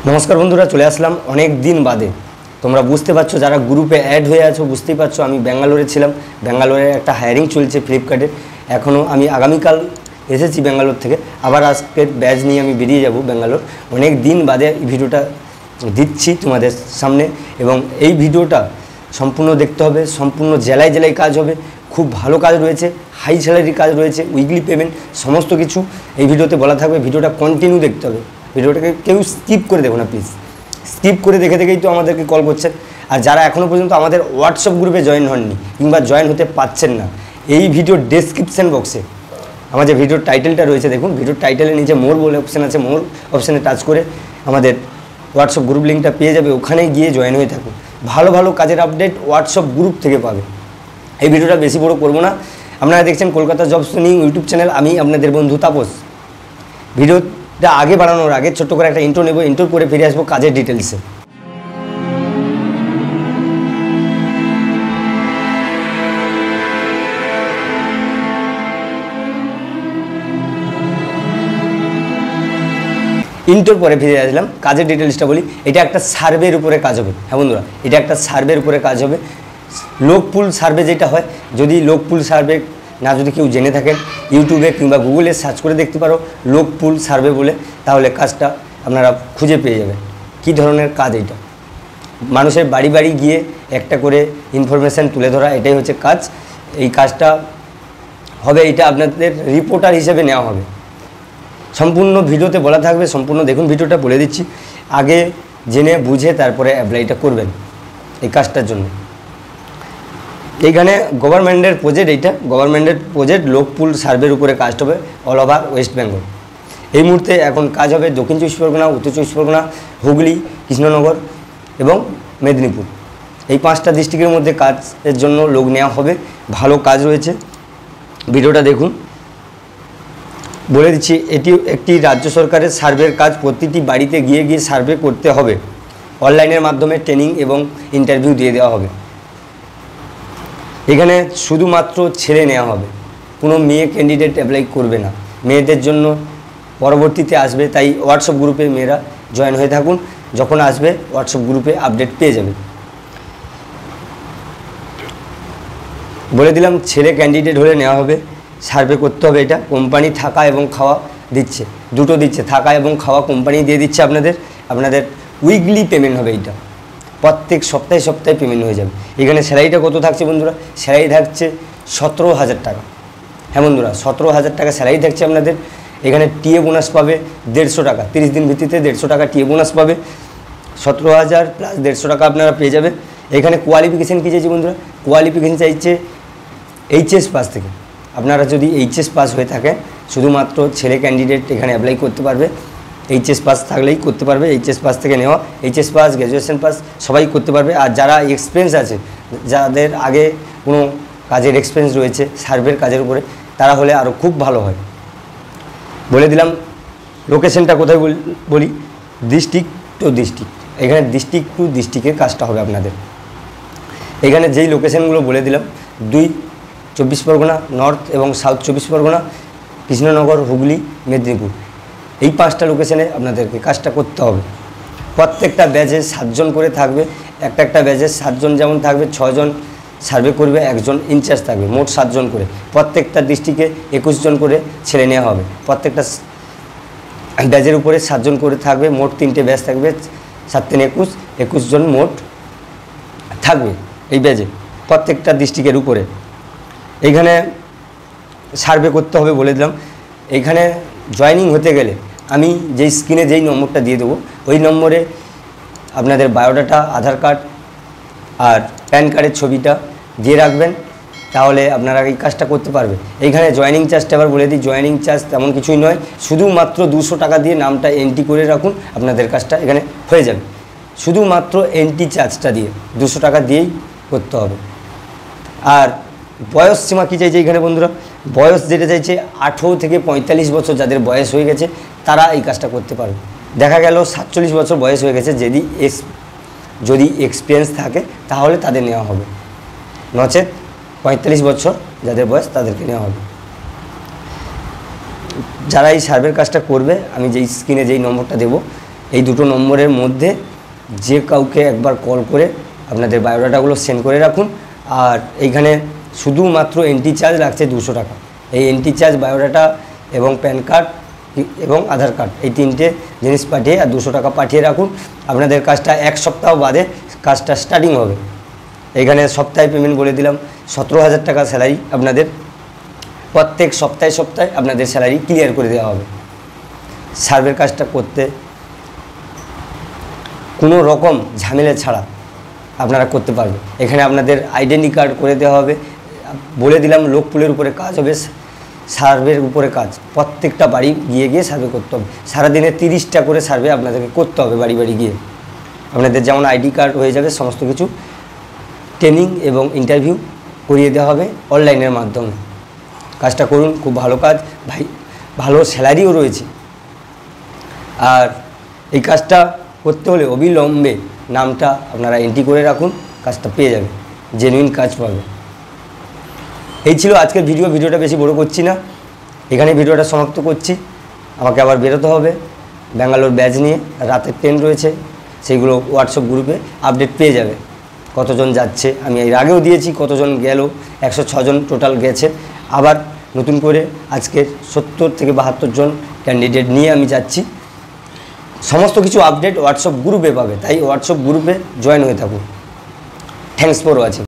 नमस्कार बंधुरा चले आसलाम अनेक दिन बादे তোমরা বুঝতে পারছো যারা গ্রুপে অ্যাড হয়ে আছো বুঝতেই পারছো আমি ব্যাঙ্গালোরে ছিলাম ব্যাঙ্গালোরে একটা হায়ারিং চলছে ফ্লিপকার্টে এখনো আমি আগামীকাল এসেছি ব্যাঙ্গালোর থেকে আবার আজকের ব্যাচ নিয়ে আমি বেরিয়ে যাব ব্যাঙ্গালোর অনেক দিন বাদে এই ভিডিওটা দিচ্ছি তোমাদের সামনে এবং এই ভিডিওটা সম্পূর্ণ দেখতে হবে সম্পূর্ণ জেলায় জেলায় কাজ হবে খুব ভালো কাজ রয়েছে হাই স্যালারি কাজ রয়েছে উইকলি পেমেন্ট সমস্ত কিছু এই ভিডিওতে বলা থাকবে ভিডিওটা কন্টিনিউ দেখতে হবে ভিডিওটাকে কেউ স্কিপ করে দেখো না প্লিজ স্কিপ করে দেখে দেখেই তো আমাদেরকে কল করছেন আর যারা এখনও পর্যন্ত আমাদের হোয়াটসঅ্যাপ গ্রুপে জয়েন হননি কিংবা জয়েন হতে পারছেন না এই ভিডিওর ডেসক্রিপশন বক্সে আমার যে ভিডিওর টাইটেলটা রয়েছে দেখুন ভিডিওর টাইটেলের নিচে মোর বলে অপশান আছে মোর অপশানে টাচ করে আমাদের হোয়াটসঅ্যাপ গ্রুপ লিঙ্কটা পেয়ে যাবে ওখানে গিয়ে জয়েন হয়ে থাকুন ভালো ভালো কাজের আপডেট হোয়াটসঅ্যাপ গ্রুপ থেকে পাবে এই ভিডিওটা বেশি বড় করবো না আপনারা দেখছেন Kolkata jobs training YouTube channel আমি আপনাদের বন্ধু তাপস ভিডিওটা আগে বাড়ানোর আগে ছোট্ট করে একটা ইন্ট্রো নেব ইন্ট্রো করে ফিরে আসবো কাজের ডিটেলসে ইন্টোর পরে ফিরে আসলাম কাজের ডিটেলসটা বলি এটা একটা সার্ভের উপরে কাজ হবে হ্যাঁ বন্ধুরা এটা একটা সার্ভের উপরে কাজ হবে লোকপুল সার্ভে যেটা হয় যদি লোকপুল সার্ভে না যদি কেউ জেনে থাকেন ইউটিউবে কিংবা গুগলে সার্চ করে দেখতে পারো লোকপুল সার্ভে বলে তাহলে কাজটা আপনারা খুঁজে পেয়ে যাবেন কী ধরনের কাজ এইটা মানুষের বাড়ি বাড়ি গিয়ে একটা করে ইনফরমেশান তুলে ধরা এটাই হচ্ছে কাজ এই কাজটা হবে এটা আপনাদের রিপোর্টার হিসেবে নেওয়া হবে সম্পূর্ণ ভিডিওতে বলা থাকবে সম্পূর্ণ দেখুন ভিডিওটা বলে দিচ্ছি আগে জেনে বুঝে তারপরে অ্যাপ্লাইটা করবেন এই কাজটার জন্য এইখানে গভর্নমেন্টের প্রজেক্ট এইটা গভর্নমেন্টের প্রজেক্ট লোকপুল সার্ভের উপরে কাজ হবে অল ওভার ওয়েস্ট বেঙ্গল এই মুহূর্তে এখন কাজ হবে দক্ষিণ চব্বিশ পরগনা উত্তর চব্বিশ পরগনা হুগলি কৃষ্ণনগর এবং মেদিনীপুর এই 5টা ডিস্ট্রিক্টের মধ্যে কাজের জন্য লোক নেওয়া হবে ভালো কাজ রয়েছে ভিডিওটা দেখুন বলে দিচ্ছি এটি একটি রাজ্য সরকারের সার্ভের কাজ প্রতিটি বাড়িতে গিয়ে গিয়ে সার্ভে করতে হবে অনলাইনের মাধ্যমে ট্রেনিং এবং ইন্টারভিউ দিয়ে দেওয়া হবে এখানে শুধুমাত্র ছেলে নেওয়া হবে কোনো মেয়ে ক্যান্ডিডেট অ্যাপ্লাই করবে না মেয়েদের জন্য পরবর্তীতে আসবে তাই হোয়াটসঅ্যাপ গ্রুপে মেয়েরা জয়েন হয়ে থাকুন যখন আসবে হোয়াটসঅ্যাপ গ্রুপে আপডেট পেয়ে যাবে বলে দিলাম ছেলে ক্যান্ডিডেট হলে নেওয়া হবে সার্ভে করতে হবে এটা কোম্পানি থাকা এবং খাওয়া দিচ্ছে দুটো দিচ্ছে থাকা এবং খাওয়া কোম্পানি দিয়ে দিচ্ছে আপনাদের উইকলি পেমেন্ট হবে এইটা প্রত্যেক সপ্তাহে সপ্তাহে পেমেন্ট হয়ে যাবে এখানে স্যালারিটা কত থাকছে বন্ধুরা স্যালারি থাকছে 17,000 টাকা হ্যাঁ বন্ধুরা 17,000 টাকা স্যালারি থাকছে আপনাদের এখানে টিএ বোনাস পাবে 150 টাকা 30 দিন ভিত্তিতে 150 টাকা টিএ বোনাস পাবে 17,000 প্লাস 150 টাকা আপনারা পেয়ে যাবে এখানে কোয়ালিফিকেশান কী চাইছে বন্ধুরা কোয়ালিফিকেশান চাইছে এইচএস পাস থেকে আপনারা যদি এইচএস পাস হয়ে থাকে শুধুমাত্র ছেলে ক্যান্ডিডেট এখানে অ্যাপ্লাই করতে পারবে এইচএস পাস থাকলেই করতে পারবে এইচএস পাস থেকে নেওয়া এইচএস পাস গ্র্যাজুয়েশন পাস সবাই করতে পারবে আর যারা এক্সপিরিয়েন্স আছে যাদের আগে কোনো কাজের এক্সপিরিয়েন্স রয়েছে সার্ভের কাজের উপরে তারা হলে আরও খুব ভালো হয় বলে দিলাম লোকেশনটা কোথায় বলি ডিস্ট্রিক্ট টু ডিস্ট্রিক্ট এখানে ডিস্ট্রিক্ট টু ডিস্ট্রিক্টের কাজটা হবে আপনাদের এখানে যেই লোকেশনগুলো বলে দিলাম 2 চব্বিশ পরগনা নর্থ এবং সাউথ চব্বিশ পরগনা কৃষ্ণনগর হুগলি মেদিনীপুর এই 5টা লোকেশনে আপনাদেরকে কাজটা করতে হবে প্রত্যেকটা ব্যাচে 7 জন করে থাকবে একটা ব্যাচে 7 জন যেমন থাকবে 6 জন সার্ভে করবে একজন ইনচার্জ থাকবে মোট 7 জন করে প্রত্যেকটা ডিস্ট্রিক্টে 21 জন করে ছেলে নেওয়া হবে প্রত্যেকটা ব্যাচের উপরে 7 জন করে থাকবে মোট 3টে ব্যাচ থাকবে 7 3 21 জন মোট থাকবে এই ব্যাচে প্রত্যেকটা ডিস্ট্রিক্টের উপরে এইখানে সার্ভে করতে হবে বলে দিলাম এইখানে জয়েনিং হতে গেলে আমি যেই স্ক্রিনে যেই নম্বরটা দিয়ে দেবো ওই নম্বরে আপনাদের বায়োডাটা আধার কার্ড আর প্যান কার্ডের ছবিটা দিয়ে রাখবেন তাহলে আপনারা এই কাজটা করতে পারবে এইখানে জয়েনিং চার্জটা আবার বলে দিই জয়েনিং চার্জ তেমন কিছুই নয় শুধুমাত্র 200 টাকা দিয়ে নামটা এন্ট্রি করে রাখুন আপনাদের কাজটা এখানে হয়ে যাবে শুধুমাত্র এন্ট্রি চার্জটা দিয়ে 200 টাকা দিয়েই করতে হবে আর বয়স সীমা কী চাইছে এখানে বন্ধুরা বয়স যেটা চাইছে 18 থেকে 45 বছর যাদের বয়স হয়ে গেছে তারা এই কাজটা করতে পারবে দেখা গেল 47 বছর বয়স হয়ে গেছে যদি এক্সপিরিয়েন্স থাকে তাহলে তাদের নেওয়া হবে নচেত 45 বছর যাদের বয়স তাদেরকে নেওয়া হবে যারা এই সার্ভের কাজটা করবে আমি যেই স্ক্রিনে যেই নম্বরটা দেবো এই দুটো নম্বরের মধ্যে যে কাউকে একবার কল করে আপনাদের বায়োডাটাগুলো সেন্ড করে রাখুন। আর এইখানে শুধুমাত্র এন্ট্রি চার্জ লাগছে 200 টাকা। এই এন্ট্রি চার্জ, বায়োডাটা এবং প্যান কার্ড এবং আধার কার্ড, এই 3টে জিনিস পাঠিয়ে আর 200 টাকা পাঠিয়ে রাখুন। আপনাদের কাজটা 1 সপ্তাহ বাদে কাজটা স্টার্টিং হবে। এখানে সপ্তাহে পেমেন্ট বলে দিলাম, 17,000 টাকা স্যালারি আপনাদের প্রত্যেক সপ্তাহে আপনাদের স্যালারি ক্লিয়ার করে দেওয়া হবে। সার্ভের কাজটা করতে কোনো রকম ঝামেলা ছাড়া আপনারা করতে পারবেন। এখানে আপনাদের আইডেন্টি কার্ড করে দেওয়া হবে। বলে দিলাম লোক পুলের উপরে কাজ হবে, সার্ভের উপরে কাজ। প্রত্যেকটা বাড়ি গিয়ে সার্ভে করতে হবে। সারাদিনে 30টা করে সার্ভে আপনাদেরকে করতে হবে বাড়ি গিয়ে। আপনাদের যেমন আইডি কার্ড হয়ে যাবে, সমস্ত কিছু ট্রেনিং এবং ইন্টারভিউ করিয়ে দেওয়া হবে অনলাইনের মাধ্যমে। কাজটা করুন, খুব ভালো কাজ ভাই, ভালো স্যালারিও রয়েছে। আর এই কাজটা করতে হলে অবিলম্বে নামটা আপনারা এন্ট্রি করে রাখুন, কাজটা পেয়ে যাবে, জেনুইন কাজ পাবে। এই ছিল আজকের ভিডিওটা বেশি বড় করছি না, এখানে ভিডিওটা সমাপ্ত করছি। আমাকে আবার বেরোতে হবে ব্যাঙ্গালোর ব্যাচ নিয়ে, রাতের ট্রেন রয়েছে, সেইগুলো হোয়াটসঅ্যাপ গ্রুপে আপডেট পেয়ে যাবে। কতজন যাচ্ছে আমি এর আগেও দিয়েছি, কতজন গেল, 106 জন টোটাল গেছে। আবার নতুন করে আজকে 70 থেকে 72 জন ক্যান্ডিডেট নিয়ে আমি যাচ্ছি। সমস্ত কিছু আপডেট হোয়াটসঅ্যাপ গ্রুপে পাবে, তাই হোয়াটসঅ্যাপ গ্রুপে জয়েন হয়ে থাকুন। Thanks for watching.